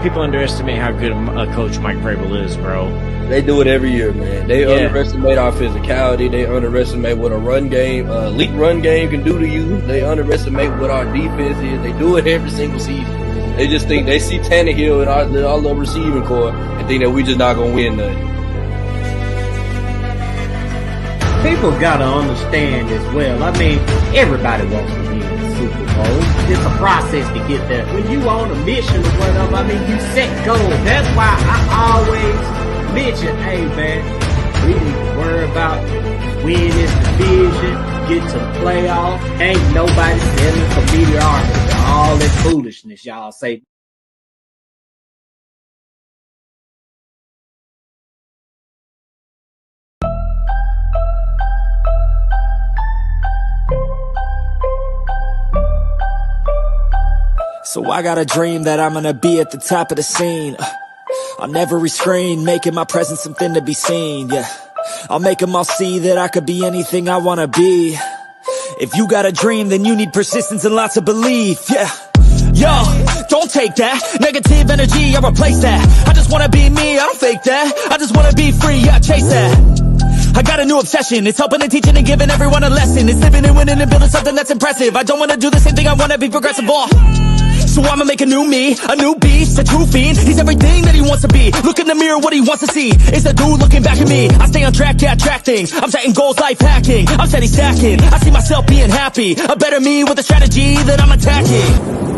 People underestimate how good a coach Mike Vrabel is, bro. They do it every year, man. They underestimate our physicality. They underestimate what a run game, elite run game can do to you. They underestimate what our defense is. They do it every single season. They just think they see Tannehill and our little receiving core and think that we just not gonna win nothing. People gotta understand as well. I mean, everybody wants to win the Super Bowl. It's a process to get there. When you on a mission or whatever, I mean, you set goals. That's why I always mention, hey man, we need to worry about winning this division, get to the playoffs. Ain't nobody selling for mediocrity. All that foolishness y'all say. So I got a dream that I'm gonna be at the top of the scene. On every screen, making my presence something to be seen, yeah. I'll make them all see that I could be anything I wanna be. If you got a dream, then you need persistence and lots of belief, yeah. Yo, don't take that negative energy, I replace that. I just wanna be me, I don't fake that. I just wanna be free, yeah, chase that. I got a new obsession, it's helping and teaching and giving everyone a lesson. It's living and winning and building something that's impressive. I don't wanna do the same thing, I wanna be progressive, so I'ma make a new me, a new beast, a true fiend. He's everything that he wants to be. Look in the mirror, what he wants to see is a dude looking back at me. I stay on track, yeah, track things. I'm setting goals, life hacking. I'm steady stacking. I see myself being happy. A better me with a strategy that I'm attacking.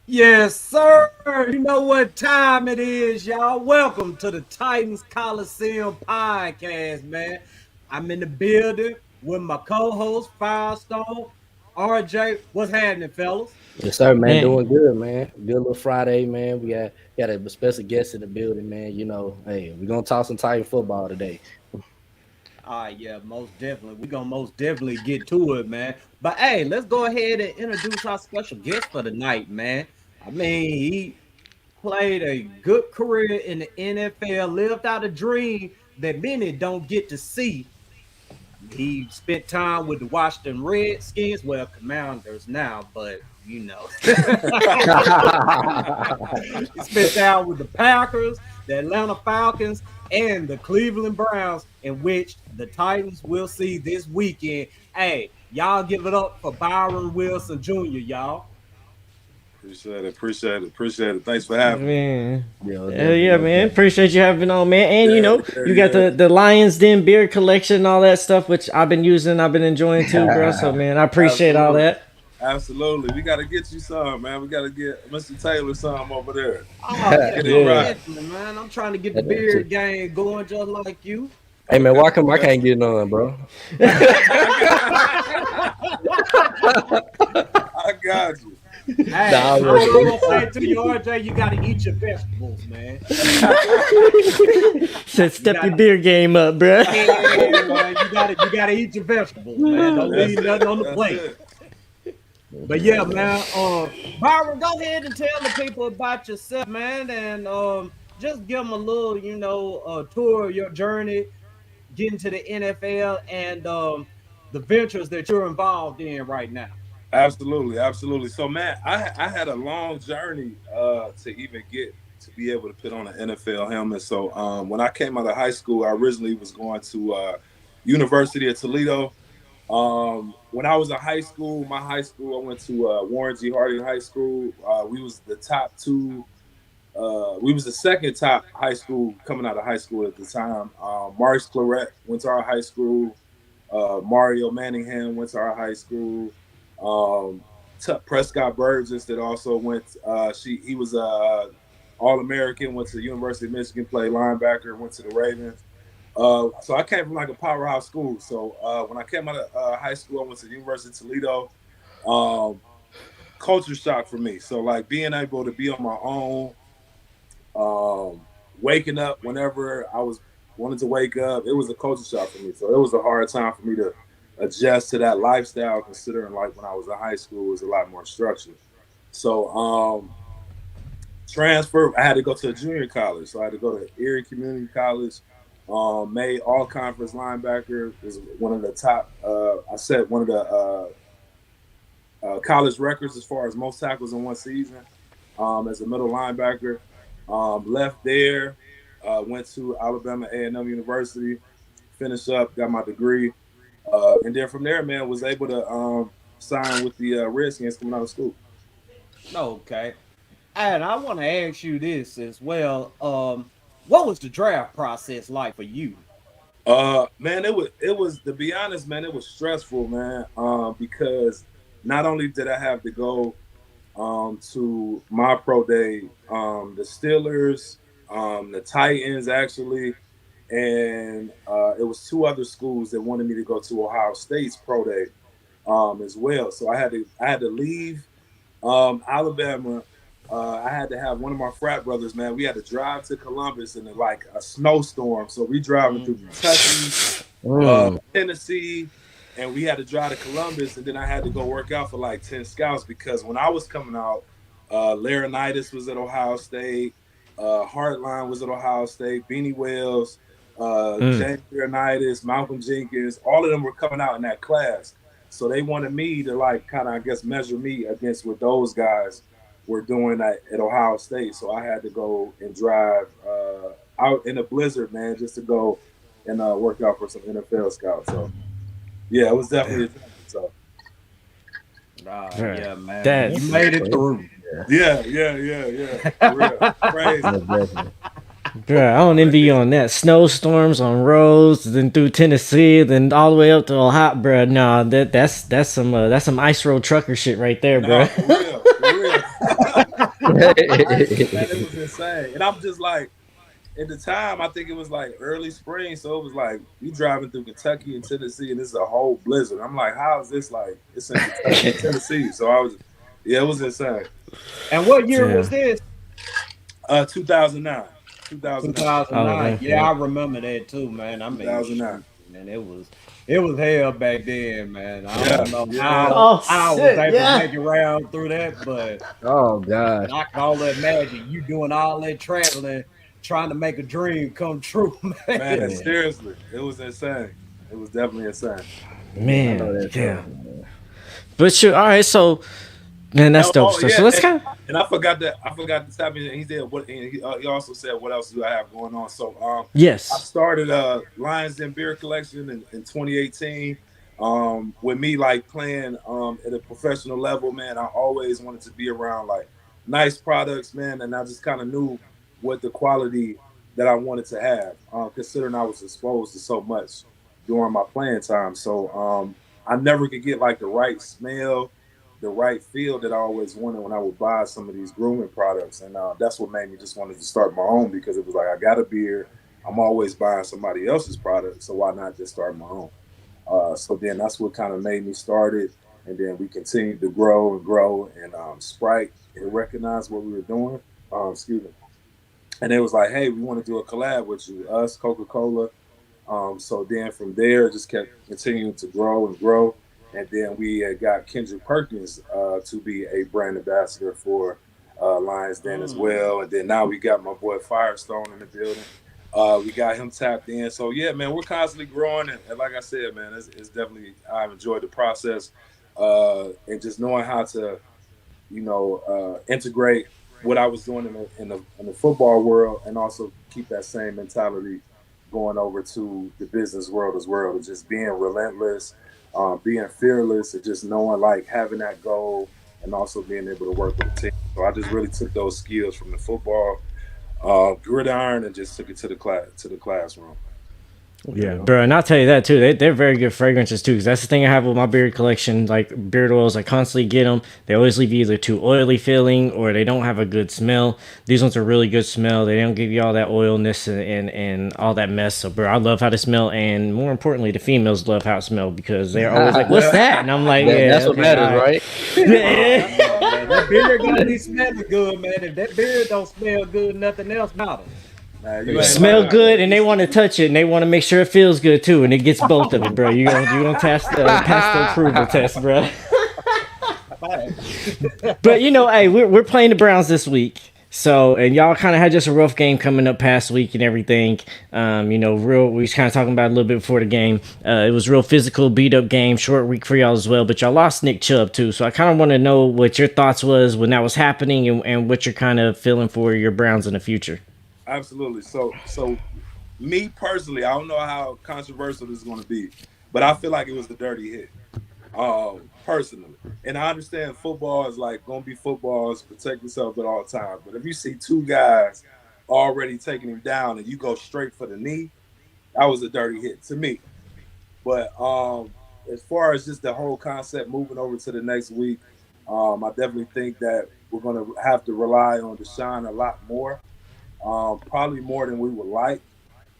Yes, sir. You know what time it is, y'all. Welcome to the Titans Coliseum podcast, man. I'm in the building with my co-host, Firestone, RJ. What's happening, fellas? Yes, sir, man. Doing good, man. Good little Friday, man. We got a special guest in the building, man. You know, hey, we're going to talk some Titan football today. Yeah, most definitely. We're going to most definitely get to it, man. But, hey, let's go ahead and introduce our special guest for the night, man. I mean, he played a good career in the NFL, lived out a dream that many don't get to see. He spent time with the Washington Redskins, well, Commanders now, but you know. He spent time with the Packers, the Atlanta Falcons, and the Cleveland Browns, in which the Titans will see this weekend. Hey, y'all give it up for Byron Wilson Jr., y'all. Appreciate it. Thanks for having me. Yeah, man. Appreciate you having on, man. And you know, you got the Lions Den beer collection and all that stuff, which I've been using, I've been enjoying too, bro. So man, I appreciate all that. Absolutely. We gotta get you some, man. We gotta get Mr. Taylor some over there. Man. I'm trying to get the beer game going just like you. Hey man, why come I can't get none, bro? I got you. Hey, I'm gonna say to you, RJ, you gotta eat your vegetables, man. Step your beer game up, bro. Man, you gotta eat your vegetables, man. Don't leave nothing on the plate. But yeah, man. Byron, go ahead and tell the people about yourself, man, and just give them a little, tour of your journey, getting to the NFL, and the ventures that you're involved in right now. Absolutely. So, man, I had a long journey to even get to be able to put on an NFL helmet. So, when I came out of high school, I originally was going to University of Toledo. When I was in high school, I went to Warren G. Harding High School. We was the top two. We was the second top high school coming out of high school at the time. Maurice Claret went to our high school. Mario Manningham went to our high school. Prescott Burgess that also went. He was All-American. Went to the University of Michigan. Played linebacker. Went to the Ravens. So I came from like a powerhouse school. So when I came out of high school, I went to the University of Toledo. Culture shock for me. So like being able to be on my own, waking up whenever I wanted to wake up, it was a culture shock for me. So it was a hard time for me to adjust to that lifestyle, considering like when I was in high school, it was a lot more structured. So transfer, I had to go to a junior college. So I had to go to Erie Community College. Made all conference linebacker. Was one of the top. I set one of the college records as far as most tackles in one season. As a middle linebacker, left there. Went to Alabama A&M University. Finished up. Got my degree. And then from there, man, was able to sign with the Redskins coming out of school. Okay. And I want to ask you this as well. What was the draft process like for you? Man, it was to be honest, man, it was stressful, man. Because not only did I have to go to my pro day, the Steelers, the Titans actually, and it was two other schools that wanted me to go to Ohio State's pro day as well. So I had to leave Alabama. I had to have one of my frat brothers, man. We had to drive to Columbus in like a snowstorm. So we driving through Kentucky, Tennessee, and we had to drive to Columbus. And then I had to go work out for like 10 scouts because when I was coming out, Laronitis was at Ohio State, Heartline was at Ohio State, Beanie Wells, James Laronitis, Malcolm Jenkins, all of them were coming out in that class. So they wanted me to like kind of, I guess, measure me against what those guys were doing at Ohio State. So I had to go and drive out in a blizzard, man, just to go and work out for some NFL scouts. So yeah, it was definitely a challenge. So yeah, man. You made it through. Yeah. For real. Crazy. Bro, I don't envy you on that. Snowstorms on roads, then through Tennessee, then all the way up to Ohio, bro. No, that's some ice road trucker shit right there, bro. No, for real. Man, it was insane. And I'm just like, at the time, I think it was like early spring, so it was like we driving through Kentucky and Tennessee, and this is a whole blizzard. I'm like, how is this like? It's in Kentucky and Tennessee, so it was insane. And what year was this? 2009. 2009. Yeah, I remember that too, man. I mean, 2009. Man, it was hell back then, man. I don't know how I was able to make it around through that, but oh gosh, I can only imagine you doing all that traveling, trying to make a dream come true, man. Man, seriously, it was insane. It was definitely insane. Man, yeah. But sure, all right, so. Man, that's dope. So let's kind of. And I forgot to tap in. He said what. And he also said, "What else do I have going on?" So, yes, I started Lions Den Beer Collection in 2018. With me like playing at a professional level, man, I always wanted to be around like nice products, man, and I just kind of knew what the quality that I wanted to have, considering I was exposed to so much during my playing time. So, I never could get like the right smell, the right feel that I always wanted when I would buy some of these grooming products. And that's what made me just wanted to start my own, because it was like, I got a beard. I'm always buying somebody else's product, so why not just start my own? So then that's what kind of made me start it. And then we continued to grow. And Sprite recognized what we were doing. Excuse me. And it was like, hey, we want to do a collab with you, us, Coca-Cola. So then from there, it just kept continuing to grow. And then we got Kendrick Perkins to be a brand ambassador for Lions Den as well. And then now we got my boy Firestone in the building. We got him tapped in. So, yeah, man, we're constantly growing. And like I said, man, it's definitely, I've enjoyed the process and just knowing how to, integrate what I was doing in the football world and also keep that same mentality going over to the business world as well, to just being relentless, being fearless, and just knowing, like, having that goal and also being able to work with a team. So I just really took those skills from the football gridiron and just took it to the classroom. Yeah, bro, and I'll tell you that too. They're very good fragrances too, because that's the thing I have with my beard collection. Like beard oils, I constantly get them. They always leave you either too oily feeling or they don't have a good smell. These ones are really good smell. They don't give you all that oilness and all that mess. So, bro, I love how they smell, and more importantly, the females love how it smells because they're always like, "What's that?" And I'm like, "Yeah, that's what matters, right?" That beard gotta be smelling good, man. If that beard don't smell good, nothing else matters. They smell good and they want to touch it and they want to make sure it feels good too, and it gets both of it, bro. You're gonna pass the approval test, bro. But hey, we're playing the Browns this week. So, and y'all kind of had just a rough game coming up past week and everything. We was kind of talking about it a little bit before the game. It was real physical, beat up game, short week for y'all as well. But y'all lost Nick Chubb too. So I kind of want to know what your thoughts was when that was happening, and what you're kind of feeling for your Browns in the future. Absolutely. So me personally, I don't know how controversial this is going to be, but I feel like it was a dirty hit. Personally, and I understand football is like going to be football, is protect yourself at all times. But if you see two guys already taking him down and you go straight for the knee, that was a dirty hit to me. But as far as just the whole concept moving over to the next week, I definitely think that we're going to have to rely on Deshaun a lot more, probably more than we would like.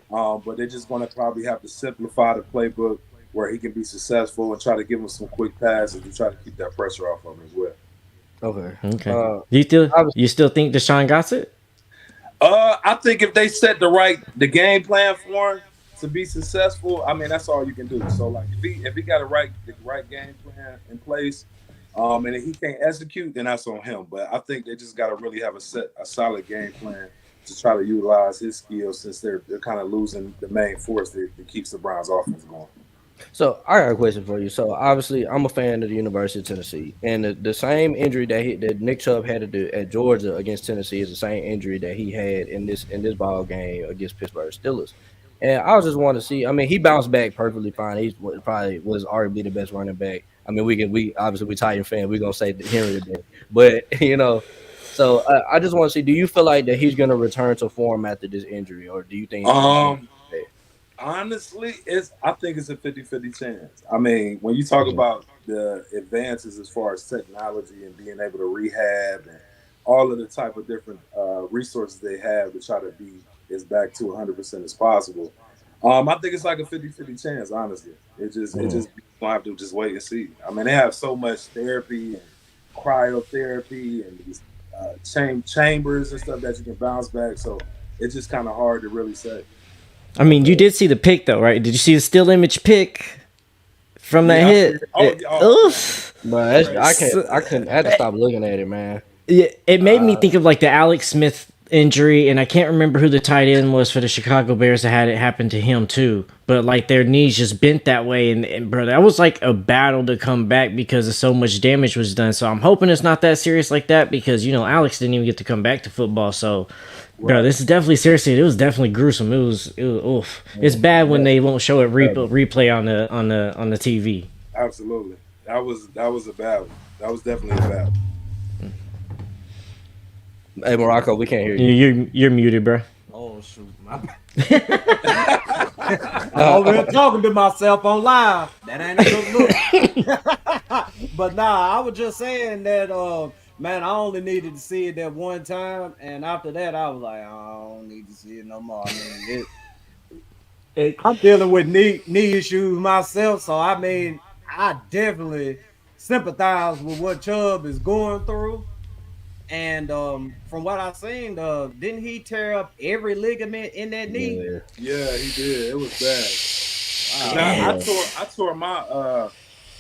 But they're just going to probably have to simplify the playbook where he can be successful and try to give him some quick passes to try to keep that pressure off of him as well. Okay. Okay. You still think Deshaun got it? I think if they set the game plan for him to be successful, I mean that's all you can do. So like if he got the right game plan in place, and if he can't execute, then that's on him. But I think they just got to really have a solid game plan to try to utilize his skills since they're kind of losing the main force that keeps the Browns offense going. So I got a question for you. So obviously, I'm a fan of the University of Tennessee, and the same injury that Nick Chubb had to do at Georgia against Tennessee is the same injury that he had in this ball game against Pittsburgh Steelers. And I was just wanting to see. I mean, he bounced back perfectly fine. He probably was arguably the best running back. I mean, we obviously Titan fan. We're gonna say Henry today, but So I just want to see. Do you feel like that he's gonna return to form after this injury, or do you think? Honestly, I think it's a 50-50 chance. I mean, when you talk about the advances as far as technology and being able to rehab and all of the type of different resources they have to try to be as back to 100% as possible, I think it's like a 50-50 chance, honestly. It just gonna have to just wait and see. I mean, they have so much therapy and cryotherapy and these chambers and stuff that you can bounce back, so it's just kind of hard to really say. I mean, you did see the pick though, right? Did you see the still image pick from that hit? Oof. But I couldn't. I had to stop looking at it, man. Yeah, it made me think of like the Alex Smith injury, and I can't remember who the tight end was for the Chicago Bears that had it happen to him too. But like their knees just bent that way, and bro, that was like a battle to come back because of so much damage was done. So I'm hoping it's not that serious like that because Alex didn't even get to come back to football. So. Bro, this is definitely seriously. It was definitely gruesome. It was oof. It's bad when they won't show it replay on the TV. Absolutely, that was a bad one. That was definitely a bad one. Hey Morocco, we can't hear you. You're muted, bro. Oh shoot, I'm over here talking to myself on live. That ain't a good look. But nah, I was just saying that. Man, I only needed to see it that one time, and after that, I was like, I don't need to see it no more. I mean, I'm dealing with knee issues myself, so I mean, I definitely sympathize with what Chubb is going through. And from what I've seen, didn't he tear up every ligament in that knee? Yeah, he did. It was bad. Wow. I tore my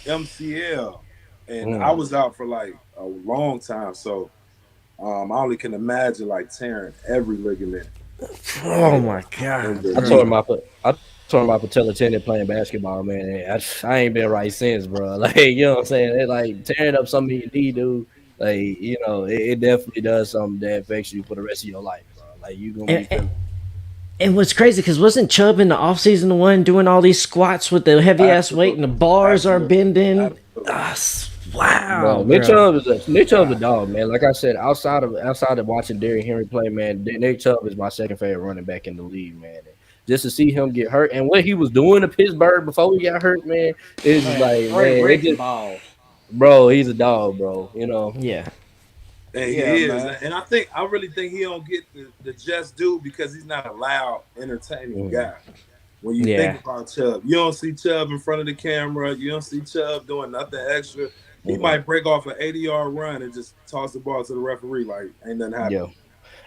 MCL, and I was out for like a long time, so I only can imagine like tearing every ligament. Oh my god! I tore my patella tendon playing basketball, man. I ain't been right since, bro. Like you know what I'm saying? It, like tearing up something you need, dude. Like it definitely does something that affects you for the rest of your life, bro. Like you gonna be feeling. And what's crazy, because wasn't Chubb in the offseason the one doing all these squats with the heavy ass weight and the bars are bending? Wow, bro, Nick Chubb is a dog, man. Like I said, outside of watching Derrick Henry play, man, Nick Chubb is my second favorite running back in the league, man. And just to see him get hurt and what he was doing to Pittsburgh before he got hurt, man, it's like, man, bro, he's a dog, bro. Yeah. And he is, and I really think he don't get the just due because he's not a loud, entertaining guy. When you think about Chubb, you don't see Chubb in front of the camera. You don't see Chubb doing nothing extra. He might break off an 80-yard run and just toss the ball to the referee like ain't nothing happening.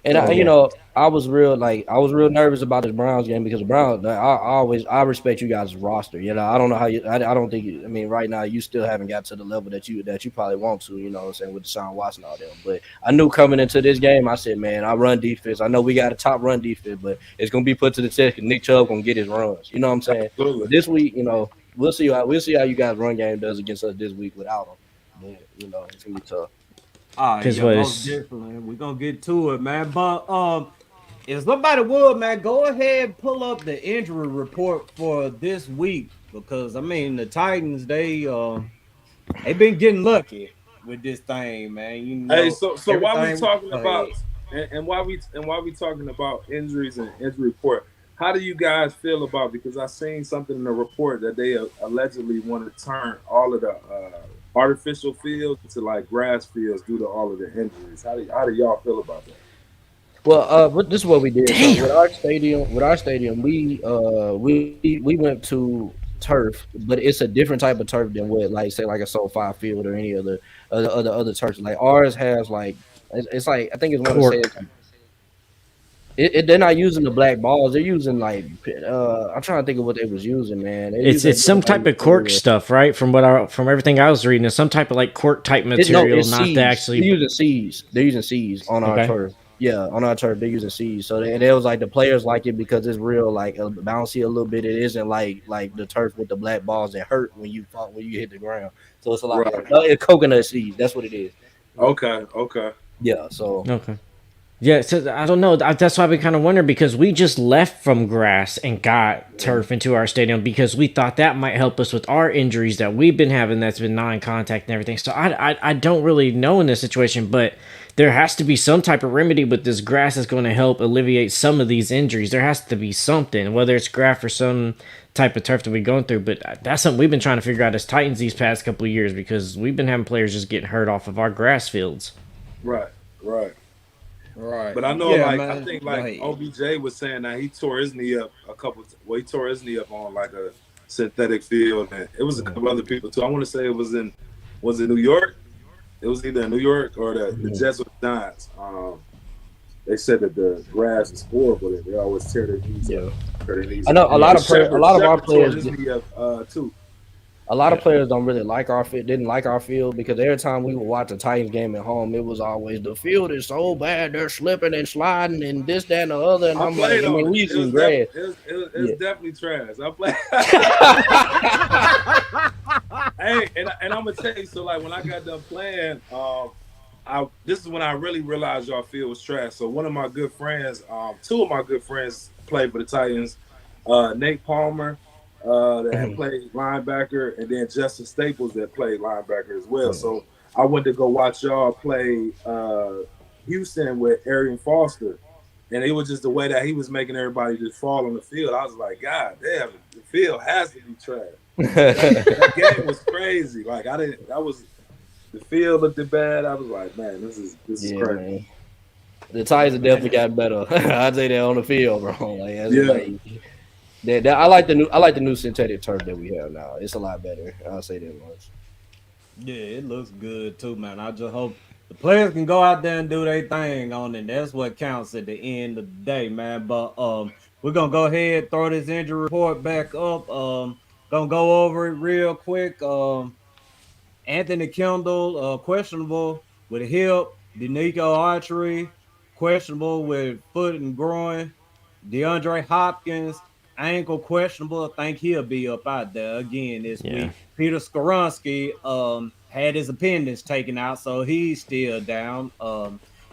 And Oh you yeah, know, I was real nervous about this Browns game because the Browns, I respect you guys' roster. You know, I don't know how you, I don't think, I mean, right now you still haven't got to the level that you probably want to. You know what I'm saying, with Deshaun Watson and all them. But I knew coming into this game, I said, man, I run defense. I know we got a top run defense, but it's gonna be put to the test. And Nick Chubb gonna get his runs. You know what I'm saying? Absolutely. But this week, you know, we'll see how you guys run game does against us this week without him. But you know, it's gonna be tough. because Yeah, what most is definitely. We're gonna get to it, man. But if somebody would, man, go ahead and pull up the injury report for this week. Because I mean the Titans, they been getting lucky with this thing, man. You Hey, know, so while we everything. talking Go ahead. about why we talking about injuries and injury report, how do you guys feel about, because I seen something in the report that they allegedly want to turn all of the artificial fields into like grass fields due to all of the injuries. How do y'all feel about that? Well, this is what we did. So damn. with our stadium, we went to turf, but it's a different type of turf than what, like, say, like a SoFi field or any other turf. Like ours has like it's like, I think it's one to say it's Cork. like, they're not using the black balls. They're using like I'm trying to think of what they was using, man. They're It's using a some different type type of of cork material. stuff, right? From everything I was reading, it's some type of like cork type No, material, it's not the C's. They're actually. using C's. They're using C's on our Okay. turf. Yeah, on our turf, they're using C's. So they was like, the players like it because it's real, like, bouncy a little bit. It isn't like the turf with the black balls that hurt when you hit the ground. So it's a lot better. Right. No, it's coconut seeds. That's what it is. Okay. Okay. Yeah. So Okay. Yeah, so I don't know. That's why we kind of wonder, because we just left from grass and got turf into our stadium because we thought that might help us with our injuries that we've been having, that's been non-contact and everything. So I don't really know in this situation, but there has to be some type of remedy with this grass that's going to help alleviate some of these injuries. There has to be something, whether it's grass or some type of turf that we're going through. But that's something we've been trying to figure out as Titans these past couple of years, because we've been having players just getting hurt off of our grass fields. Right. Right. Right. But I know, Yeah, like, I man. think Go like ahead. OBJ was saying that he tore his knee up well, he tore his knee up on like a synthetic field, and it was a couple other people too. I want to say it was it New York? It was either in New York or the Jets or the Giants. They said that the grass is horrible. That they always tear their knees up. yeah, Tear their knees I up. know Yeah. a Shepard, lot of our Shepard tore players. his knee up too. A lot of Yeah. players don't really like our field. Didn't like our field because every time we would watch a Titans game at home, it was always, the field is so bad, they're slipping and sliding and this, that, and the other. And I I'm like, played I mean, on it. we used some grass. It was Yeah. definitely trash. I played. Hey, and I'm gonna tell you. So like when I got done playing, this is when I really realized y'all field was trash. So one of my good friends, two of my good friends played for the Titans. Nate Palmer, that had played linebacker, and then Justin Staples that played linebacker as well. So I went to go watch y'all play Houston with Arian Foster, and it was just the way that he was making everybody just fall on the field. I was like, God damn, the field has to be trash. That game was crazy. Like I didn't. That was the field looked bad. I was like, man, this is Yeah, crazy. man. The Titans have definitely got better. I'd say that on the field, bro. Like, Yeah. I like the new synthetic turf that we have now. It's a lot better. I'll say that much. Yeah, it looks good too, man. I just hope the players can go out there and do their thing on it. That's what counts at the end of the day, man. But we're gonna go ahead, throw this injury report back up. Gonna go over it real quick. Anthony Kendall, questionable with a hip. Denico Archery, questionable with foot and groin. Deandre Hopkins, ankle questionable. I think he'll be up out there again this Yeah. week. Peter Skoronsky had his appendix taken out, so he's still down.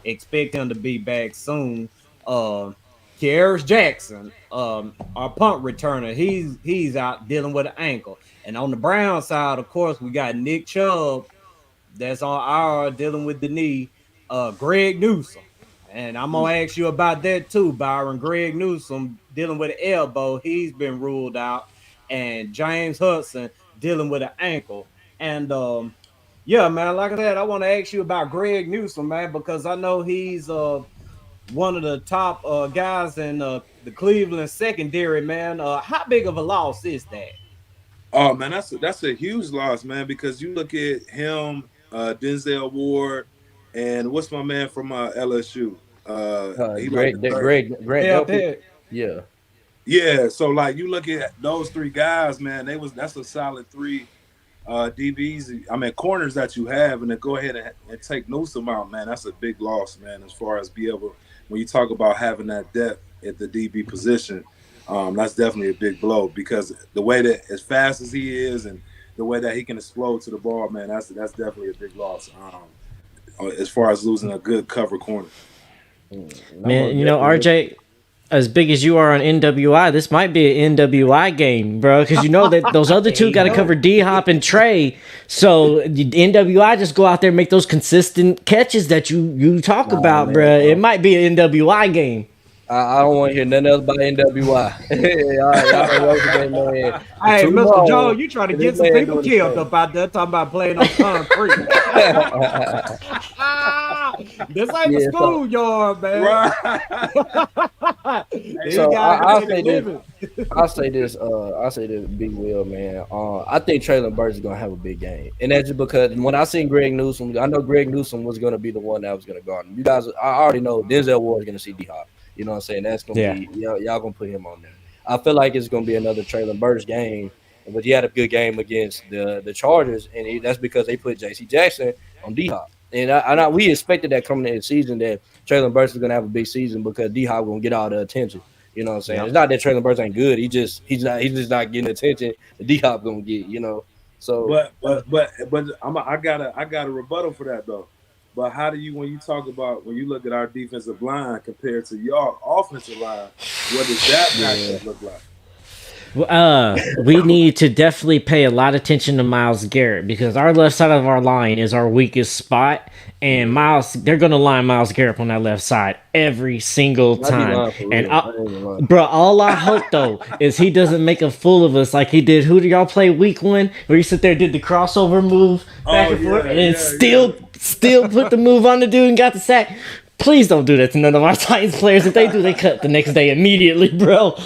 Expect him to be back soon. Kearis Jackson, our punt returner, he's out dealing with an ankle. And on the Brown side, of course, we got Nick Chubb that's on our dealing with the knee. Greg Newsome. And I'm gonna ask you about that too, Byron. Greg Newsome dealing with an elbow, he's been ruled out, and James Hudson dealing with an ankle. And yeah, man, like I said, I want to ask you about Greg Newsome, man, because I know he's one of the top guys in the Cleveland secondary, man. How big of a loss is that? Oh man, that's a huge loss, man. Because you look at him, Denzel Ward, and what's my man from LSU? Greg, He like the third. Greg Delpit. Yeah. Yeah, so like you look at those three guys, man, that's a solid three DBs. I mean corners that you have, and to go ahead and take Newsome out, man, that's a big loss, man. As far as be able when you talk about having that depth at the DB position, that's definitely a big blow because the way that as fast as he is and the way that he can explode to the ball, man, that's definitely a big loss. As far as losing a good cover corner. Man, you know, RJ, as big as you are on NWI, this might be an NWI game, bro. Because you know that those other two got to cover D Hop and Trey. So NWI just go out there and make those consistent catches that you talk about, man, bro. It might be an NWI game. I don't want to hear nothing else about NWI. Hey, Mr. Joe, you trying to get some people killed up out there talking about playing on concrete. This ain't the schoolyard, man. Right. So I'll say this, Big Will, man. I think Traylon Burks is gonna have a big game, and that's just because when I seen Greg Newsome, I know Greg Newsome was gonna be the one that was gonna guard him. You guys, I already know Denzel Ward is gonna see D Hop. You know what I'm saying? That's gonna be y'all gonna put him on there. I feel like it's gonna be another Traylon Burks game, but he had a good game against the Chargers, and that's because they put J.C. Jackson on D Hop. And we expected that coming into the season that Traylon Burks is gonna have a big season because D Hop gonna get all the attention. You know what I'm saying? It's not that Traylon Burks ain't good. He's just not getting attention. The D Hop gonna get. You know. So but I got a rebuttal for that though. But how do you when you look at our defensive line compared to your offensive line, what does that matchup look like? We need to definitely pay a lot of attention to Myles Garrett because our left side of our line is our weakest spot, and they're gonna line Myles Garrett on that left side every single time. And bro, all I hope though is he doesn't make a fool of us like he did. Who do y'all play week 1 where he sit there did the crossover move back and forth and still put the move on the dude and got the sack? Please don't do that to none of our Titans players. If they do, they cut the next day immediately, bro.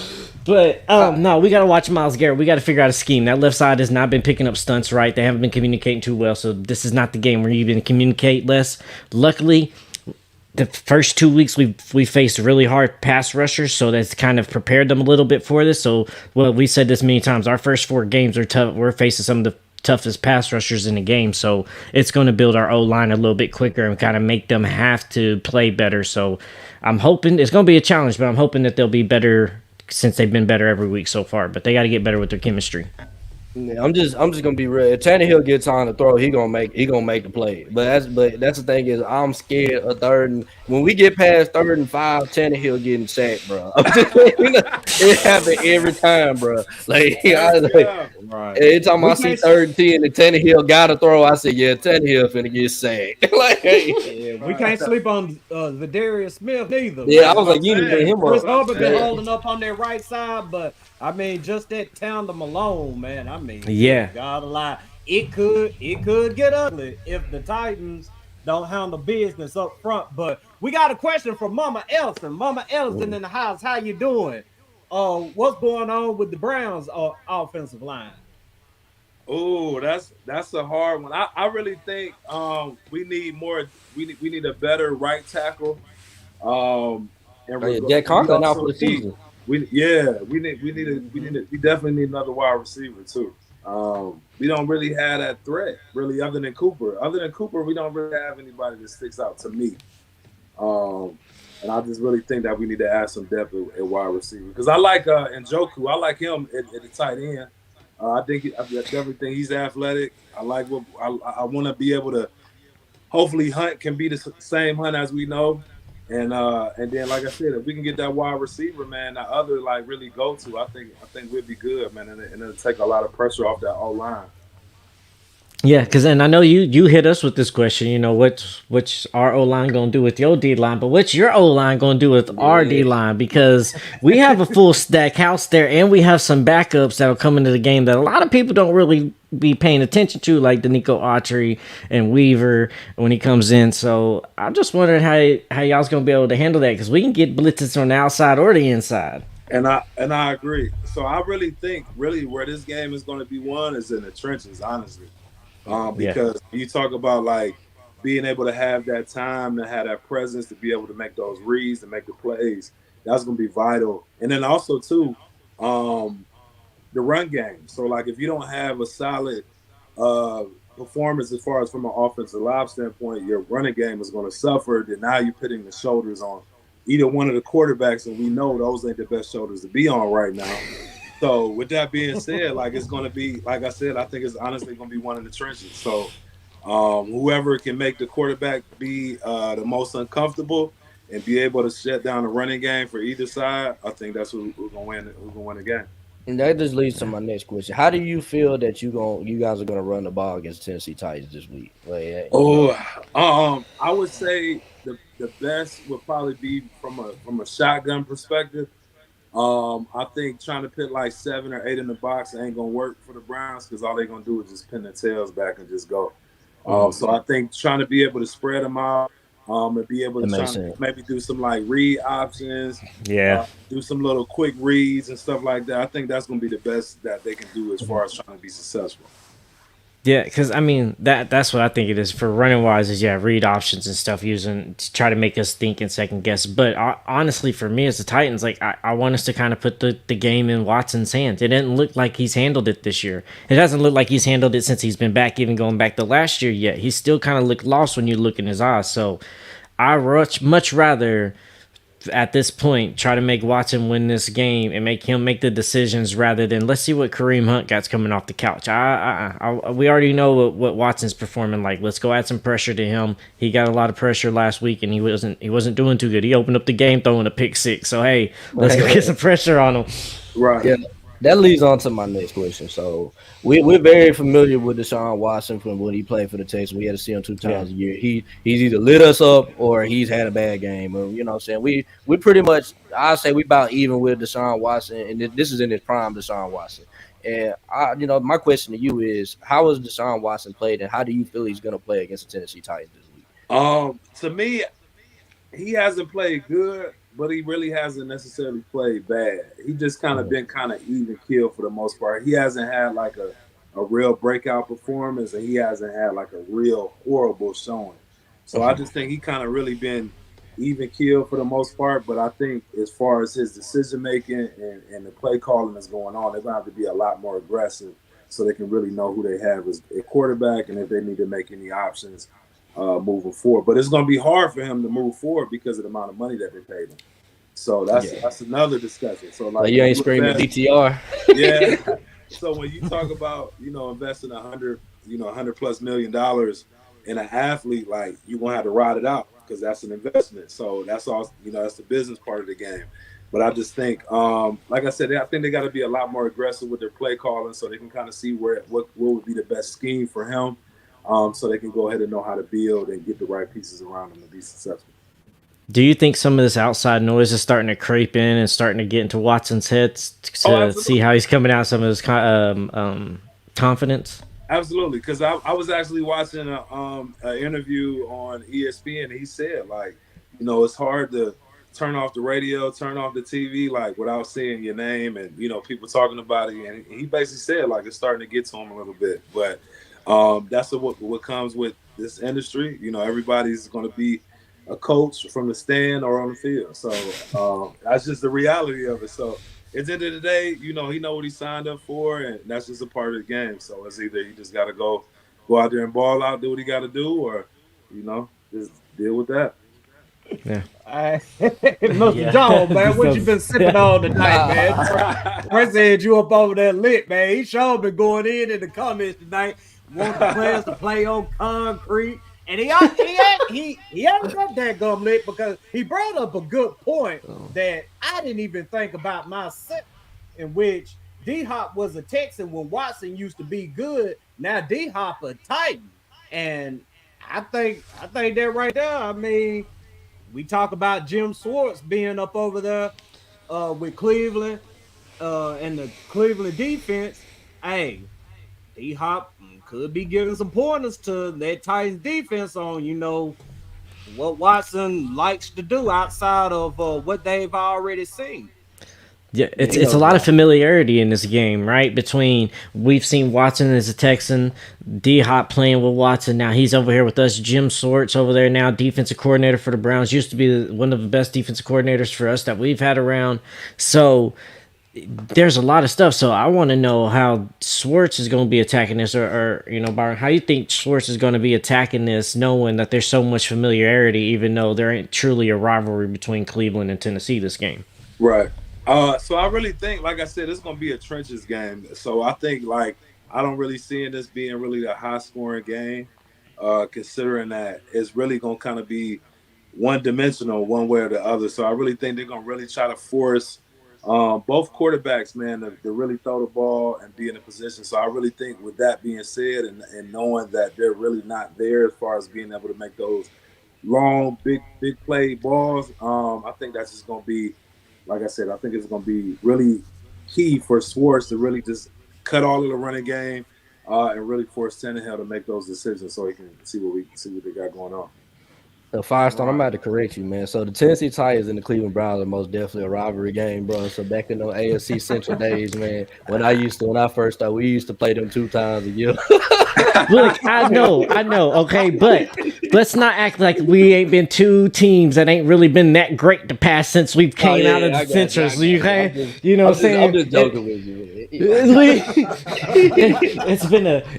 But no, we gotta watch Myles Garrett. We gotta figure out a scheme. That left side has not been picking up stunts right. They haven't been communicating too well. So this is not the game where you even communicate less. Luckily, the first 2 weeks we faced really hard pass rushers, so that's kind of prepared them a little bit for this. So we said this many times. Our first 4 games are tough. We're facing some of the toughest pass rushers in the game, so it's going to build our O-line a little bit quicker and kind of make them have to play better. So I'm hoping it's going to be a challenge, but I'm hoping that they'll be better since they've been better every week so far, but they got to get better with their chemistry. Yeah, I'm just gonna be real. If Tannehill gets on the throw, he gonna make the play. But that's the thing is I'm scared of third and when we get past 3rd and 5, Tannehill getting sacked, bro. It happens every time, bro. Like, right. Every time I see 3rd and 10 and Tannehill got to throw, I say, yeah, Tannehill finna get sacked. Like, we can't sleep on Zadarius Smith either. Yeah, I was like, you need to bring him up. Chris Hubbard been holding up on their right side, but I mean, just that town to Malone, man. I mean, gotta lie, it could get ugly if the Titans don't handle business up front. But we got a question from Mama Elson. Mama Elson in the house. How you doing? What's going on with the Browns offensive line? Oh, that's a hard one. I really think we need more. We need a better right tackle. Jack Conklin out for the season. We definitely need another wide receiver too. We don't really have that threat really other than Cooper. Other than Cooper, we don't really have anybody that sticks out to me. And I just really think that we need to add some depth at wide receiver because I like Njoku. I like him at the tight end. I definitely think he's athletic. I like what I want to be able to. Hopefully, Hunt can be the same Hunt as we know. And then, like I said, if we can get that wide receiver, man, that other really go to, I think we'll be good, man, and it'll take a lot of pressure off that O-line. Yeah, and I know you hit us with this question. You know, what's our O-line gonna do with your D-line, but what's your O-line gonna do with our D-line? Because we have a full stack house there, and we have some backups that'll come into the game that a lot of people don't really be paying attention to, like Danico Autry and Weaver when he comes in. So I'm just wondering how y'all's gonna be able to handle that because we can get blitzes on the outside or the inside. And I agree. So I really think where this game is going to be won is in the trenches, honestly. Because you talk about being able to have that time, to have that presence, to be able to make those reads, to make the plays, that's going to be vital. And then also too, um, the run game. So like if you don't have a solid uh, performance as far as from an offensive line standpoint, your running game is going to suffer. Then now you're putting the shoulders on either one of the quarterbacks, and we know those ain't the best shoulders to be on right now. So with that being said, like it's going to be, like I said, I think it's honestly going to be one of the trenches. So whoever can make the quarterback be the most uncomfortable and be able to shut down the running game for either side, I think that's who's going to win. Who's going to win the game. And that just leads to my next question. How do you feel that you guys are gonna run the ball against Tennessee Titans this week? Like, I would say the best would probably be from a shotgun perspective. I think trying to put like 7 or 8 in the box ain't gonna work for the Browns because all they're gonna do is just pin their tails back and just go. So I think trying to be able to spread them out, and be able to maybe do some like read options, do some little quick reads and stuff like that. I think that's gonna be the best that they can do as far as trying to be successful. Yeah, because I mean that's what I think it is for running wise is read options and stuff using to try to make us think and second guess. But honestly, for me as the Titans, like I want us to kind of put the game in Watson's hands. It didn't look like he's handled it this year. It hasn't looked like he's handled it since he's been back, even going back to last year yet. He still kind of looked lost when you look in his eyes. So I much rather at this point try to make Watson win this game and make him make the decisions rather than let's see what Kareem Hunt got coming off the couch. We already know what Watson's performing like. Let's go add some pressure to him. He got a lot of pressure last week and he wasn't doing too good. He opened up the game throwing a pick six. So hey, let's go get some pressure on him. Right. Yeah. That leads on to my next question. So we're very familiar with Deshaun Watson from when he played for the Texans. We had to see him 2 times a year. He's either lit us up or he's had a bad game. Or, you know what I'm saying? We pretty much, I say we about even with Deshaun Watson, and this is in his prime, Deshaun Watson. And my question to you is, how has Deshaun Watson played, and how do you feel he's going to play against the Tennessee Titans this week? To me, he hasn't played good, but he really hasn't necessarily played bad. He just kind of been kind of even keel for the most part. He hasn't had like a real breakout performance, and he hasn't had like a real horrible showing. So I just think he kind of really been even keel for the most part. But I think as far as his decision making and the play calling is going on, they're going to have to be a lot more aggressive so they can really know who they have as a quarterback and if they need to make any options moving forward. But it's going to be hard for him to move forward because of the amount of money that they paid him. So that's another discussion. So like you ain't screaming DTR. Yeah. So when you talk about, investing $100+ million in an athlete, like you're going to have to ride it out because that's an investment. So that's all, that's the business part of the game. But I just think, like I said, I think they got to be a lot more aggressive with their play calling so they can kind of see what would be the best scheme for him. So they can go ahead and know how to build and get the right pieces around them to be successful. Do you think some of this outside noise is starting to creep in and starting to get into Watson's head to see how he's coming out some of his confidence? Absolutely, because I was actually watching an interview on ESPN, and he said, like, it's hard to turn off the radio, turn off the TV, like, without seeing your name and, people talking about it. And he basically said, like, it's starting to get to him a little bit. But that's what comes with this industry. Everybody's going to be a coach from the stand or on the field. So that's just the reality of it. So at the end of the day, he know what he signed up for, and that's just a part of the game. So it's either you just got to go out there and ball out, do what he got to do, or, just deal with that. Yeah. Mr. Jones, man, what you been sipping on tonight, man? Trey said you up over there lit, man. He sure been going in the comments tonight. Want the players to play on concrete. And he hasn't got that gum lit because he brought up a good point that I didn't even think about myself, in which D-Hop was a Texan when Watson used to be good. Now D-Hop a Titan. And I think that right there, I mean, we talk about Jim Schwartz being up over there with Cleveland and the Cleveland defense. Hey, D-Hop could be giving some pointers to that Titans defense on, what Watson likes to do outside of what they've already seen. Yeah, it's a lot of familiarity in this game, right? Between we've seen Watson as a Texan, D Hop playing with Watson. Now he's over here with us. Jim Swartz over there now, defensive coordinator for the Browns. Used to be one of the best defensive coordinators for us that we've had around. So there's a lot of stuff. So I want to know how Swartz is going to be attacking this, or Byron, how you think Swartz is going to be attacking this, knowing that there's so much familiarity, even though there ain't truly a rivalry between Cleveland and Tennessee this game. Right. So I really think, like I said, it's going to be a trenches game. So I think, like, I don't really see this being really a high-scoring game, considering that it's really going to kind of be one-dimensional one way or the other. So I really think they're going to really try to force both quarterbacks, man, to really throw the ball and be in a position. So I really think with that being said and knowing that they're really not there as far as being able to make those long, big play balls, I think that's just going to be, like I said, I think it's going to be really key for Swartz to really just cut all of the running game and really force Tannehill to make those decisions so he can see what they got going on. So Firestone, I'm about to correct you, man. So the Tennessee Titans and the Cleveland Browns are most definitely a rivalry game, bro. So back in the AFC Central days, man, when I first started, we used to play them 2 times a year. Look, I know, okay, but let's not act like we ain't been 2 teams that ain't really been that great to pass since we came out of the Central. So you know what I'm saying? I'm just joking with you.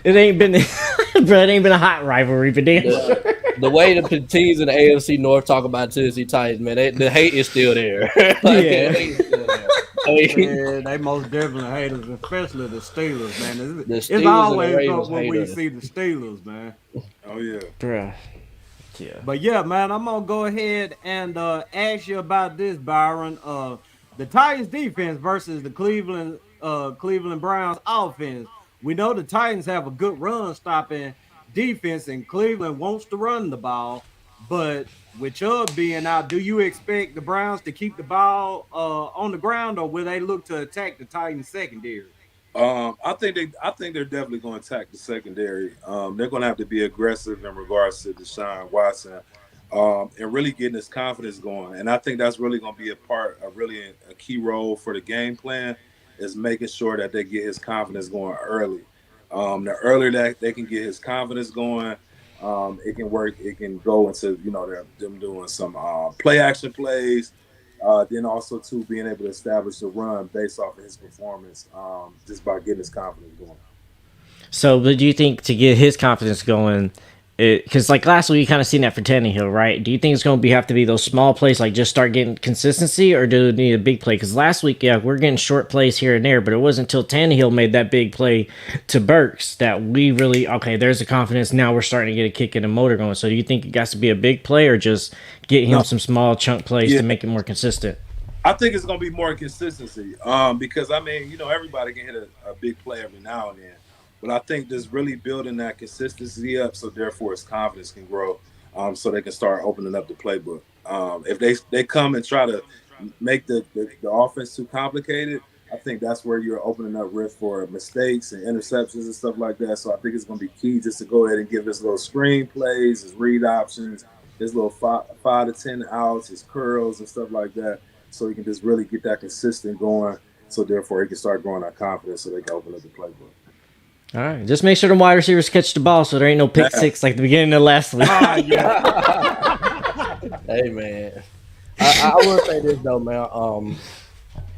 It ain't been a hot rivalry, but damn. The way the teams in the AFC North talk about Tennessee Titans, man, the hate is still there. Yeah, they most definitely hate us, especially the Steelers, man. It's always when we see the Steelers, man. Oh, yeah. Bruh. Yeah. But, yeah, man, I'm going to go ahead and ask you about this, Byron. The Titans defense versus the Cleveland Browns offense. We know the Titans have a good run-stopping defense, and Cleveland wants to run the ball. But with Chubb being out, do you expect the Browns to keep the ball on the ground, or will they look to attack the Titans secondary? I think they're definitely going to attack the secondary. They're going to have to be aggressive in regards to Deshaun Watson and really getting his confidence going. And I think that's really going to be a key role for the game plan, is making sure that they get his confidence going early. The earlier that they can get his confidence going, it can work. It can go into them doing some play action plays. Then also too being able to establish a run based off of his performance, just by getting his confidence going. So, but do you think to get his confidence going, because like last week you kind of seen that for Tannehill, right? Do you think it's going to have to be those small plays, like just start getting consistency, or do it need a big play? Because last week, yeah, we're getting short plays here and there, but it wasn't until Tannehill made that big play to Burks that we really, okay, there's the confidence. Now we're starting to get a kick in the motor going. So do you think it got to be a big play, or just get him some small chunk plays to make it more consistent? I think it's going to be more consistency because, I mean, everybody can hit a big play every now and then. But I think just really building that consistency up, so therefore his confidence can grow, so they can start opening up the playbook. If they come and try to make the offense too complicated, I think that's where you're opening up risk for mistakes and interceptions and stuff like that. So I think it's going to be key just to go ahead and give his little screen plays, his read options, his little 5 to 10 outs, his curls and stuff like that, so he can just really get that consistent going. So therefore he can start growing that confidence, so they can open up the playbook. All right, just make sure the wide receivers catch the ball so there ain't no pick six like the beginning of last week. Hey, man. I will say this, though, man.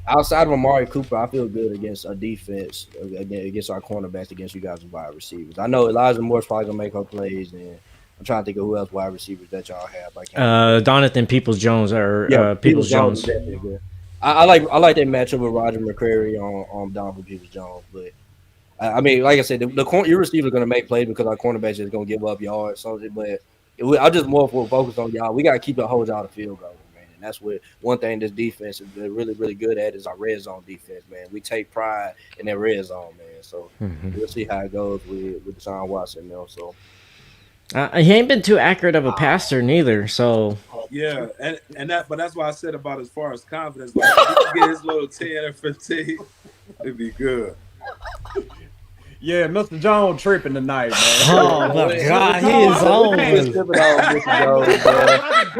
Outside of Amari Cooper, I feel good against our defense, against our cornerbacks, against you guys' wide receivers. I know Elijah Moore's probably going to make her plays, and I'm trying to think of who else wide receivers that y'all have. Donathan Peoples-Jones or Peoples-Jones. I like that matchup with Roger McCreary on Donovan Peoples-Jones, but I mean, like I said, your receivers are going to make plays because our cornerbacks is going to give up yards. But I'm just more focused on y'all. We got to keep the hold out of field goal, man. And that's what one thing this defense is really, really good at is our red zone defense, man. We take pride in that red zone, man. So we'll see how it goes with Deshaun Watson, So he ain't been too accurate of a passer neither. So yeah, but that's why I said about as far as confidence, like if he can get his little 10 or 15, it'd be good. Yeah, Mr. Jones tripping tonight, man. Oh my God, he is Tripping on over. Mr. Jones, bro.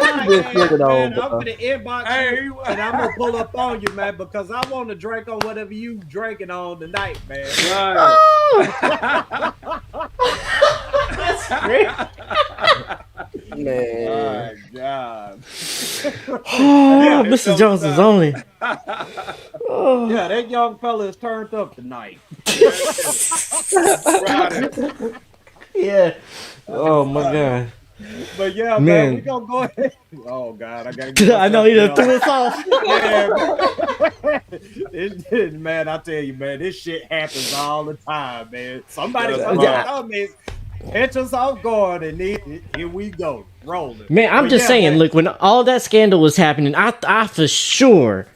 You been tripping on, Man, I'm bro. gonna inbox you and I'm gonna pull up on you, man, because I want to drink on whatever you drinking on tonight, man. Right. That's great. Man. My God. Oh, Mr. Jones is only. Yeah, that young fella is turned up tonight. Yeah. Oh my God. But yeah, man, we gonna go ahead. Oh God, I gotta get I know he done threw us off. Yeah, man, I tell you, man, this shit happens all the time, man. Somebody That's comes in right. comments, catch us off guard, and then here we go, rolling. Man, I'm But just yeah, saying, man, look, when all that scandal was happening, I for sure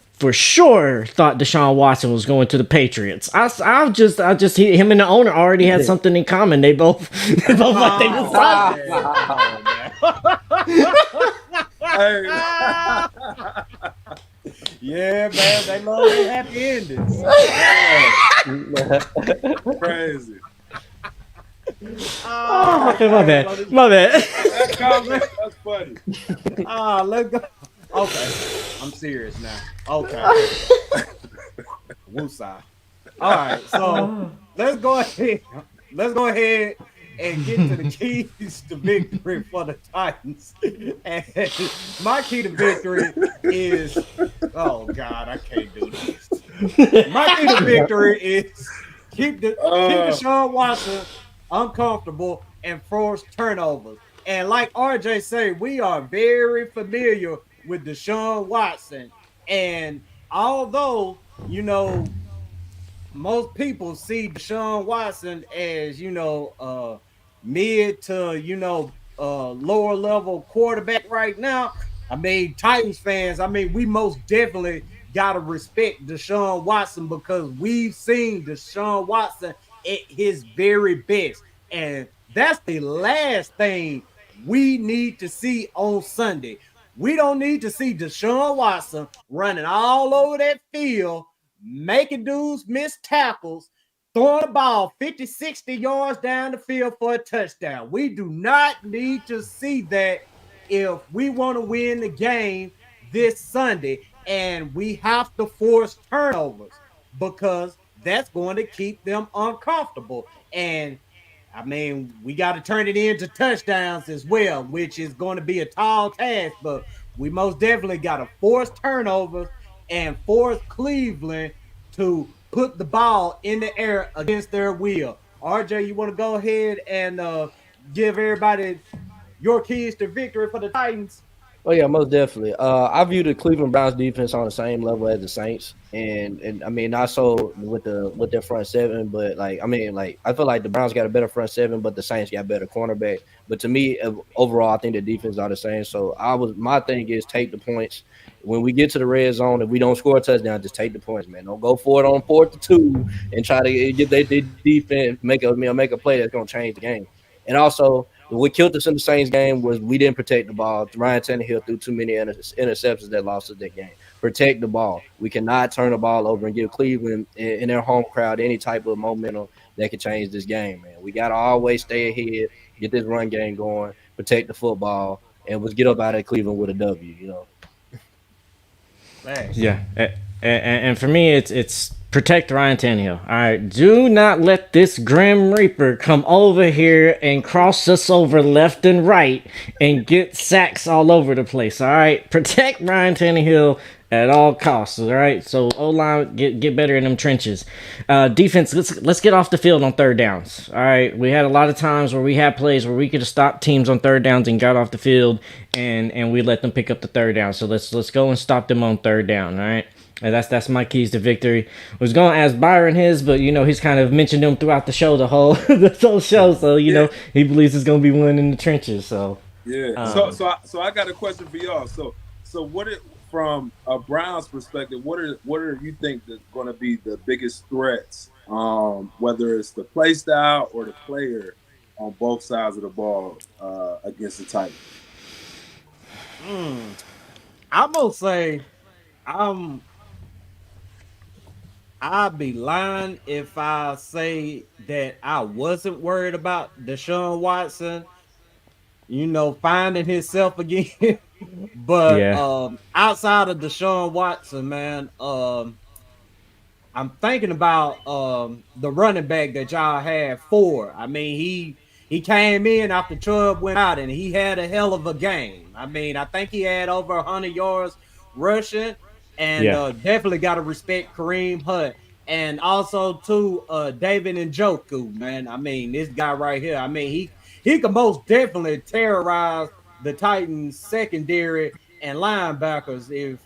thought Deshaun Watson was going to the Patriots. Him and the owner already had something in common. They both like they was solid. Hey. Yeah, man, they love their happy endings. Crazy. Okay, my bad. That comment, that's funny. Let's go. Okay, I'm serious now. Okay. Woosah. All right, so let's go ahead. Let's go ahead and get to the keys to victory for the Titans. And my key to victory is, oh God, I can't do this. My key to victory is keep Deshaun Watson uncomfortable and force turnovers. And like RJ say, we are very familiar with Deshaun Watson. And although, most people see Deshaun Watson as, mid to, lower level quarterback right now. I mean, Titans fans, we most definitely got to respect Deshaun Watson because we've seen Deshaun Watson at his very best. And that's the last thing we need to see on Sunday. We don't need to see Deshaun Watson running all over that field, making dudes miss tackles, throwing the ball 50, 60 yards down the field for a touchdown. We do not need to see that if we want to win the game this Sunday, and we have to force turnovers because that's going to keep them uncomfortable. And we got to turn it into touchdowns as well, which is going to be a tall task, but we most definitely got to force turnovers and force Cleveland to put the ball in the air against their will. RJ, you want to go ahead and give everybody your keys to victory for the Titans? Oh yeah, most definitely. I view the Cleveland Browns defense on the same level as the Saints, and I mean not so with their front seven, but I feel like the Browns got a better front seven, but the Saints got better cornerback. But to me, overall, I think the defense are the same. So my thing is take the points. When we get to the red zone, if we don't score a touchdown, just take the points, man. Don't go for it on 4th and 2 and try to get their defense make a play that's gonna change the game. And also, what killed us in the Saints game was we didn't protect the ball. Ryan Tannehill threw too many interceptions that lost us that game. Protect the ball. We cannot turn the ball over and give Cleveland in their home crowd any type of momentum that could change this game, man. We got to always stay ahead, get this run game going, protect the football, and let's get up out of Cleveland with a W, Thanks. Yeah, and for me, it's protect Ryan Tannehill. All right, do not let this Grim Reaper come over here and cross us over left and right and get sacks all over the place. All right, protect Ryan Tannehill at all costs. All right, so O-line get better in them trenches. Defense, let's get off the field on third downs. All right, we had a lot of times where we had plays where we could have stopped teams on third downs and got off the field, and we let them pick up the third down. So let's go and stop them on third down. All right. And that's my keys to victory. I was going to ask Byron his, but he's kind of mentioned them throughout the show, the whole show. So he believes it's going to be one in the trenches. So yeah. So I got a question for y'all. So from a Browns perspective, what are you think that's going to be the biggest threats? Whether it's the play style or the player on both sides of the ball against the Titans. I'm gonna say I'd be lying if I say that I wasn't worried about Deshaun Watson, finding himself again. But Yeah, outside of Deshaun Watson, man, I'm thinking about the running back that y'all had for. I mean, he came in after Chubb went out, and he had a hell of a game. I mean, I think he had over 100 yards rushing, and yeah, definitely got to respect Kareem Hunt, and also too David Njoku, man. I mean, this guy right here. I mean, he could most definitely terrorize the Titans secondary and linebackers if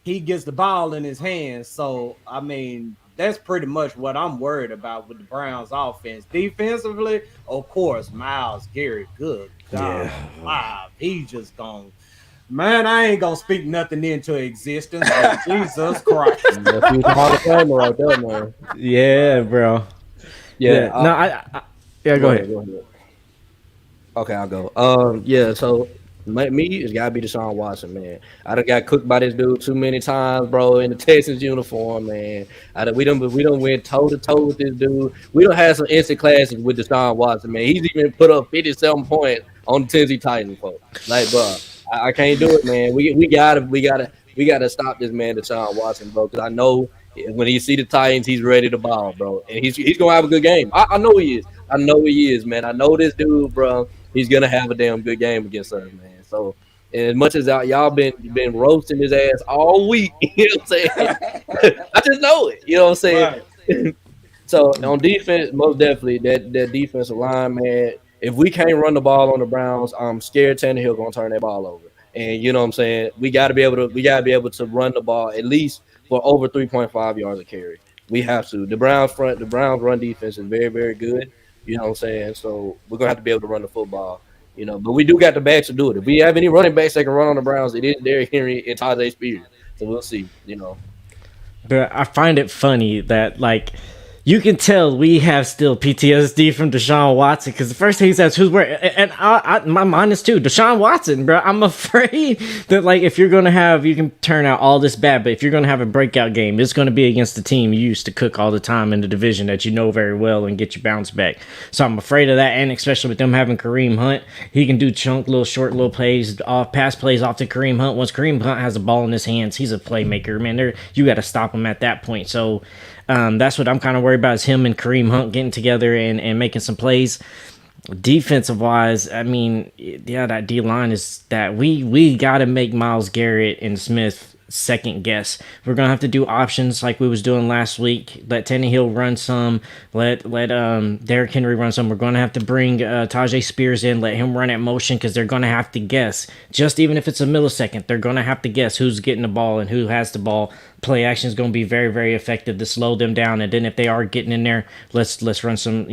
he gets the ball in his hands. So, I mean, that's pretty much what I'm worried about with the Browns offense. Defensively, of course, Myles Garrett, good God yeah. alive. He just gone. Man, I ain't gonna speak nothing into existence, but Jesus Christ. That's he's a Hall of Famer right there, man. Yeah, bro. Yeah. Yeah. No, yeah. Go Go ahead. ahead. Go ahead. Okay, I'll go. Yeah. So me, it's gotta be Deshaun Watson, man. I done got cooked by this dude too many times, bro, in the Texans uniform, man. We don't went toe to toe with this dude. We don't have some instant classes with Deshaun Watson, man. He's even put up 57 points on the Tennessee Titans, folks. Like, bro, I can't do it, man. We gotta stop this man, Deshaun Watson, bro. Because I know when he see the Titans, he's ready to ball, bro, and he's gonna have a good game. I know he is. I know he is, man. I know this dude, bro. He's gonna have a damn good game against us, man. So, and as much as y'all been roasting his ass all week, you know what I'm saying? I just know it. You know what I'm saying? Right. So on defense, most definitely that defensive line, man. If we can't run the ball on the Browns, I'm scared Tannehill gonna turn that ball over. And you know what I'm saying? We gotta be able to run the ball at least for over 3.5 yards a carry. We have to. The Browns run defense is very, very good. You know what I'm saying? So we're gonna have to be able to run the football. But we do got the backs to do it. If we have any running backs that can run on the Browns, it is Derrick Henry and Tajay Spears. So we'll see. But I find it funny that like you can tell we have still PTSD from Deshaun Watson because the first thing he says, "Who's where?" And my mind is too Deshaun Watson, bro. I'm afraid that like if you're gonna have, you can turn out all this bad, but if you're gonna have a breakout game, it's gonna be against the team you used to cook all the time in the division that you know very well and get your bounce back. So I'm afraid of that, and especially with them having Kareem Hunt, he can do short little plays, pass plays off to Kareem Hunt. Once Kareem Hunt has a ball in his hands, he's a playmaker, man. You got to stop him at that point. So. That's what I'm kind of worried about is him and Kareem Hunt getting together and making some plays. Defensive wise, I mean, yeah, that D line is that we got to make Myles Garrett and Smith second guess. We're gonna have to do options like we was doing last week. Let Tannehill run some. Let Derrick Henry run some. We're gonna have to bring Tajay Spears in. Let him run at motion because they're gonna have to guess. Just even if it's a millisecond, they're gonna have to guess who's getting the ball and who has the ball. Play action is going to be very, very effective to slow them down. And then if they are getting in there, let's run some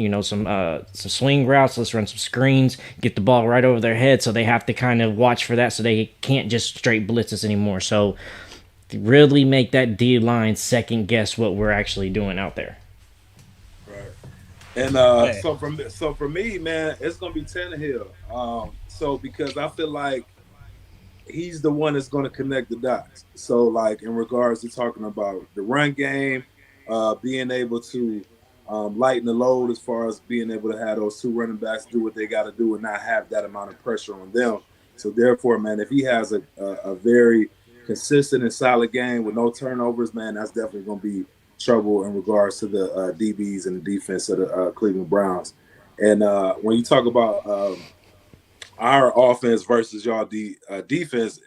swing routes. Let's run some screens. Get the ball right over their head, so they have to kind of watch for that, so they can't just straight blitz us anymore. So really make that D line second guess what we're actually doing out there. Right. And so for me, man, it's gonna be Tannehill. So because I feel like he's the one that's going to connect the dots. So, like in regards to talking about the run game, being able to lighten the load as far as being able to have those two running backs do what they got to do and not have that amount of pressure on them. So, therefore, man, if he has a very consistent and solid game with no turnovers, man, that's definitely going to be trouble in regards to the DBs and the defense of the Cleveland Browns. And when you talk about our offense versus y'all defense.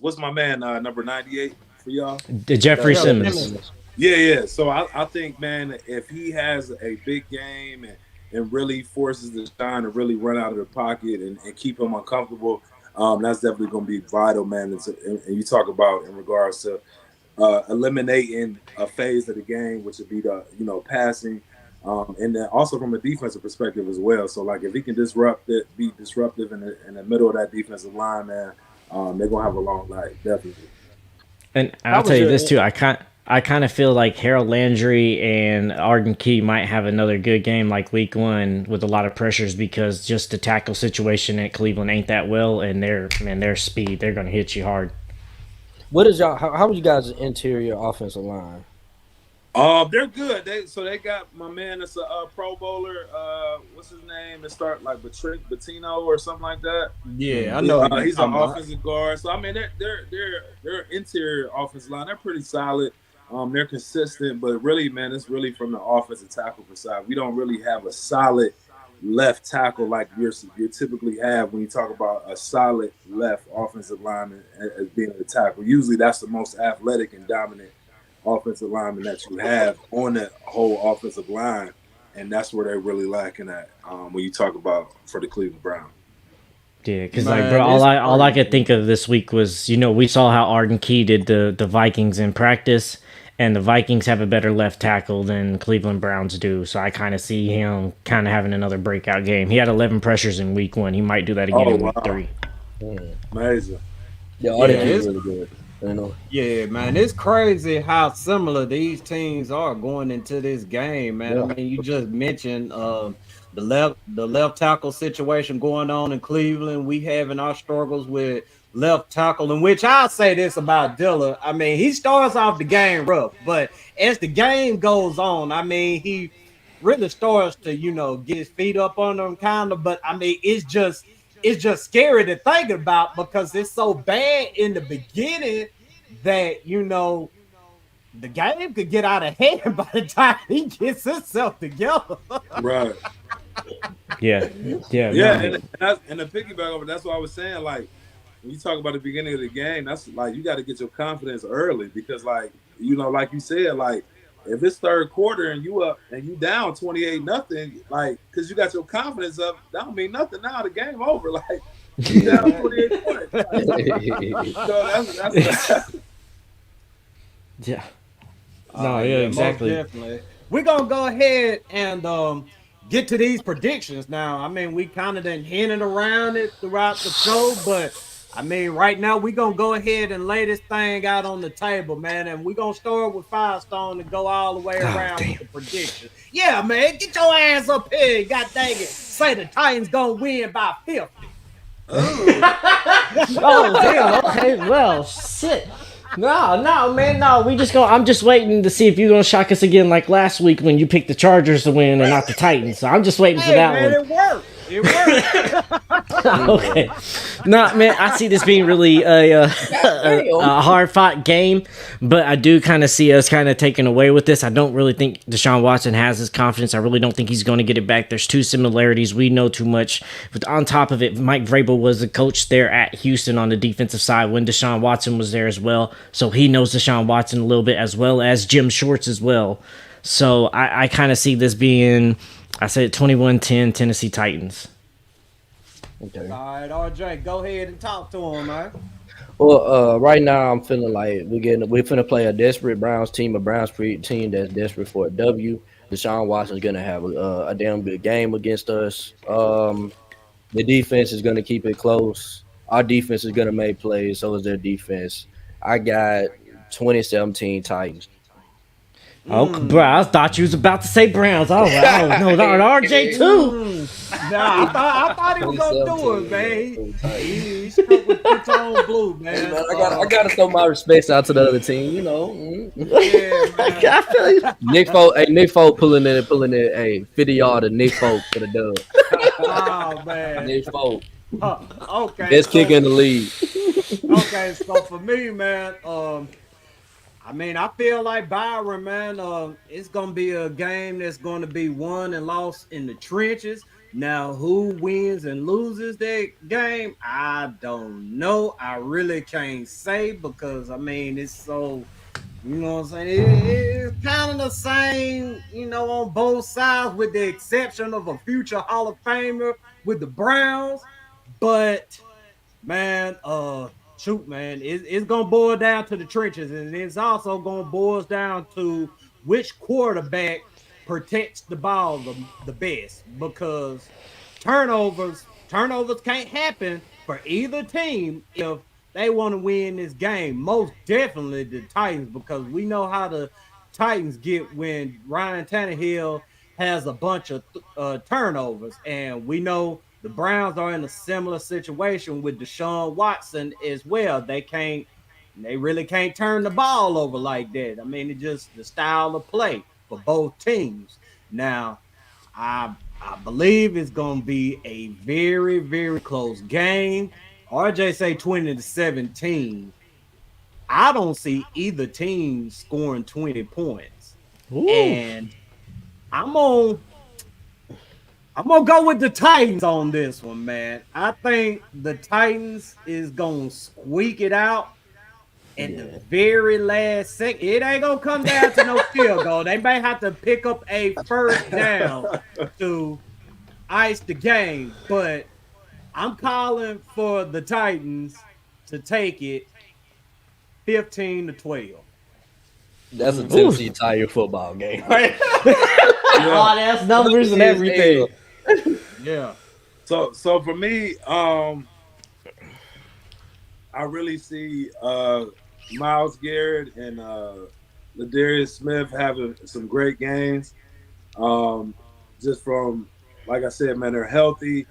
What's my man number 98 for y'all? Jeffrey Simmons. Yeah. So I think, man, if he has a big game and really forces the shine to really run out of the pocket and keep him uncomfortable, that's definitely going to be vital, man. And you talk about in regards to eliminating a phase of the game, which would be the passing. And then also from a defensive perspective as well. So like if he can be disruptive in the middle of that defensive line, man, they're gonna have a long night, definitely. And I'll tell you this too. I kind of feel like Harold Landry and Arden Key might have another good game like week one with a lot of pressures because just the tackle situation at Cleveland ain't that well, and their speed, they're gonna hit you hard. What is y'all? How is you guys' interior offensive line? They're good. They got my man that's a Pro Bowler. What's his name? It start like Batino or something like that. Yeah, I Mm. know who you He's an talking about. offensive guard. So I mean, they're interior offensive line. They're pretty solid. They're consistent, but really, man, it's really from the offensive tackle side. We don't really have a solid left tackle like you typically have when you talk about a solid left offensive lineman as being the tackle. Usually, that's the most athletic and dominant offensive lineman that you have on that whole offensive line, and that's where they're really lacking at when you talk about for the Cleveland Browns. Yeah, because like, bro, Man, it's all I could crazy. think of this week was, we saw how Arden Key did the Vikings in practice, and the Vikings have a better left tackle than Cleveland Browns do. So I kind of see him kind of having another breakout game. He had 11 pressures in week 1. He might do that again Oh in week wow, 3. amazing! Yeah, Yeah, all the kids it's really good. You know. Yeah, man, it's crazy how similar these teams are going into this game, man. I Yeah. mean, you just mentioned the left tackle situation going on in Cleveland. We having our struggles with left tackle, in which I'll say this about Dilla. I mean, he starts off the game rough, but as the game goes on, I mean, he really starts to, get his feet up under him kind of, but I mean, it's just scary to think about because it's so bad in the beginning that the game could get out of hand by the time he gets himself together. Right? Yeah, yeah, Yeah, no, and the piggyback over. That's what I was saying. Like when you talk about the beginning of the game, that's like you got to get your confidence early because, like like you said, like if it's third quarter and you up and you down 28-0, like because you got your confidence up, that don't mean nothing. Now the game over. Like you down Yeah. 28 points. Like, that's yeah, no, yeah, Yeah, most exactly. definitely. We're gonna go ahead and get to these predictions now. I mean, we kind of done hinted around it throughout the show, but I mean, right now we're gonna go ahead and lay this thing out on the table, man. And we're gonna start with Firestone and go all the way Oh, around with damn. the predictions. Yeah, man, get your ass up here. God dang it. Say the Titans gonna win by 50. oh, Oh, damn. Okay, well, shit. No, man, no. We just go. I'm just waiting to see if you're gonna shock us again, like last week when you picked the Chargers to win and not the Titans. So I'm just waiting for Hey, that man, one. it worked. It worked. Okay. Nah, man, I see this being really a hard fought game, but I do kind of see us kind of taking away with this. I don't really think Deshaun Watson has his confidence. I really don't think he's going to get it back. There's two similarities. We know too much. But on top of it, Mike Vrabel was the coach there at Houston on the defensive side when Deshaun Watson was there as well. So he knows Deshaun Watson a little bit as well as Jim Schwartz as well. So I kind of see this being, I said 21-10 Tennessee Titans. Okay. All right, RJ, go ahead and talk to him, man. Well, right now I'm feeling like we're finna play a desperate Browns team, a Browns team that's desperate for a W. Deshaun Watson's gonna have a damn good game against us. The defense is gonna keep it close. Our defense is gonna make plays. So is their defense. I got 2017 Titans. Oh, bro, I thought you was about to say Browns. Oh, no, not RJ too. Nah, I thought he was gonna do it, man. He stuck with two-tone blue, Hey, man. man, I gotta throw my respects out to the other team. Yeah, man. I feel you. Nick Folk pulling it. Hey, 50 yard to Nick Folk for the dub. Oh man. Nick Folk, Okay. best kicker in the league. Okay, so for me, man, I mean, I feel like Byron, man. It's gonna be a game that's gonna be won and lost in the trenches. Now, who wins and loses that game? I don't know. I really can't say because I mean it's so. You know what I'm saying? It's kind of the same, on both sides, with the exception of a future Hall of Famer with the Browns. But man, shoot, man, it's gonna boil down to the trenches, and it's also gonna boil down to which quarterback protects the ball the best because turnovers can't happen for either team if they want to win this game. Most definitely the Titans because we know how the Titans get when Ryan Tannehill has a bunch of turnovers, and we know the Browns are in a similar situation with Deshaun Watson as well. They can't They really can't turn the ball over like that. I mean, it's just the style of play for both teams. Now, I believe it's gonna be a very, very close game. RJ say 20-17. I don't see either team scoring 20 points. Ooh. And I'm on I'm gonna go with the Titans on this one, man. I think the Titans is gonna squeak it out at the very last second. It ain't gonna come down to no field goal. They may have to pick up a first down to ice the game, but I'm calling for the Titans to take it 15-12. That's a Tennessee Tiger football game, right? Oh, that's numbers and everything. Yeah. So for me, I really see Myles Garrett and Ladarius Smith having some great games. Just from, like I said, man, they're healthy.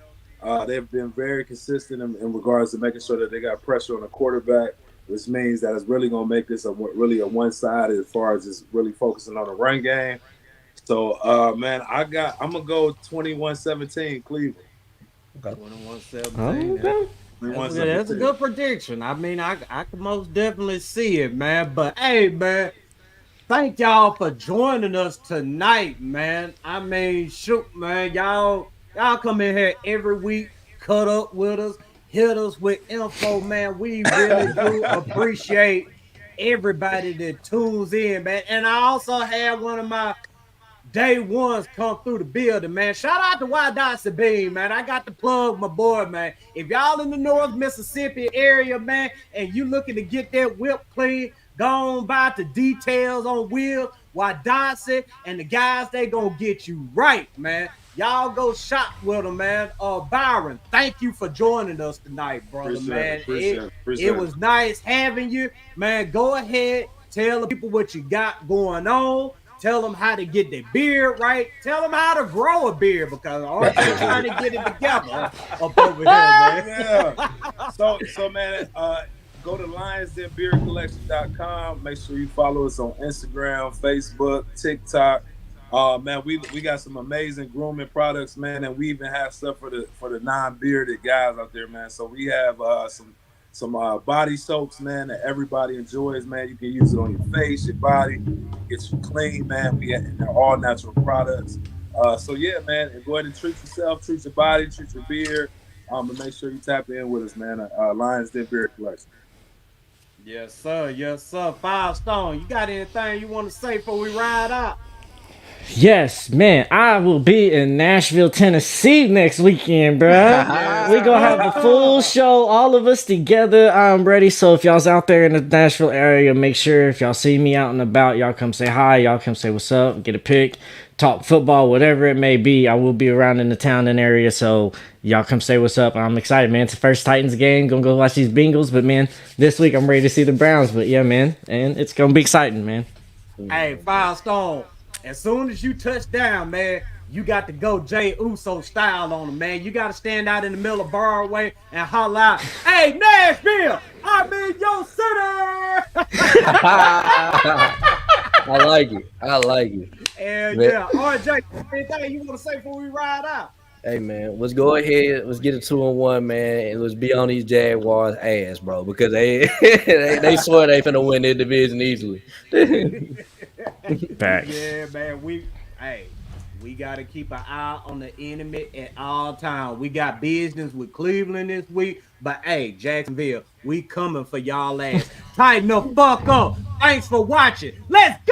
They've been very consistent in regards to making sure that they got pressure on the quarterback, which means that it's really going to make this really a one-sided as far as just really focusing on the run game. So, man, I'm going to go 21-17 Cleveland. Okay. 21-17. That's a good prediction. I mean, I can most definitely see it, man. But, hey, man, thank y'all for joining us tonight, man. I mean, shoot, man, y'all come in here every week, cut up with us, hit us with info, man. We really do appreciate everybody that tunes in, man. And I also had one of my day ones come through the building, man. Shout out to Y Dots Bean, man. I got to plug my boy, man. If y'all in the North Mississippi area, man, and you looking to get that whip clean, go on by to Details on Wheels, Y Dotson and the guys, they gonna get you right, man. Y'all go shop with them, man. Byron, thank you for joining us tonight, brother, man. It was nice having you, man. Go ahead, tell the people what you got going on. Tell them how to get their beard right. Tell them how to grow a beard because I'm trying to get it together up over here, man. Yeah. So man, go to lionsdenbeardcollection.com. Make sure you follow us on Instagram, Facebook, TikTok. Man, we got some amazing grooming products, man, and we even have stuff for the non-bearded guys out there, man. So we have some body soaps, man, that everybody enjoys, man. You can use it on your face, your body, get you clean, man. They're all natural products. So yeah, man, and go ahead and treat yourself, treat your body, treat your beard. And make sure you tap in with us, man. Lions Den Beard Collection. Yes, sir. Yes, sir. 5 Stone. You got anything you want to say before we ride out? Yes, man. I will be in Nashville, Tennessee next weekend, bro. We're going to have a full show, all of us together. I'm ready. So if y'all's out there in the Nashville area, make sure if y'all see me out and about, y'all come say hi. Y'all come say what's up, get a pic, talk football, whatever it may be. I will be around in the town and area. So y'all come say what's up. I'm excited, man. It's the first Titans game. Gonna go watch these Bengals. But, man, this week I'm ready to see the Browns. But, yeah, man. And it's going to be exciting, man. Hey, 5 Stone. As soon as you touch down, man, you got to go Jay Uso style on them, man. You got to stand out in the middle of Broadway and holler out, "Hey, Nashville, I'm in your city!" I like it. I like it. And yeah, RJ, anything you want to say before we ride out? Hey, man, let's go ahead. Let's get a 2-1, man, and let's be on these Jaguars' ass, bro, because they swear they finna win their division easily. Yeah, man, we got to keep an eye on the enemy at all times. We got business with Cleveland this week, but hey, Jacksonville, we coming for y'all ass. Tighten the fuck up. Thanks for watching. Let's go.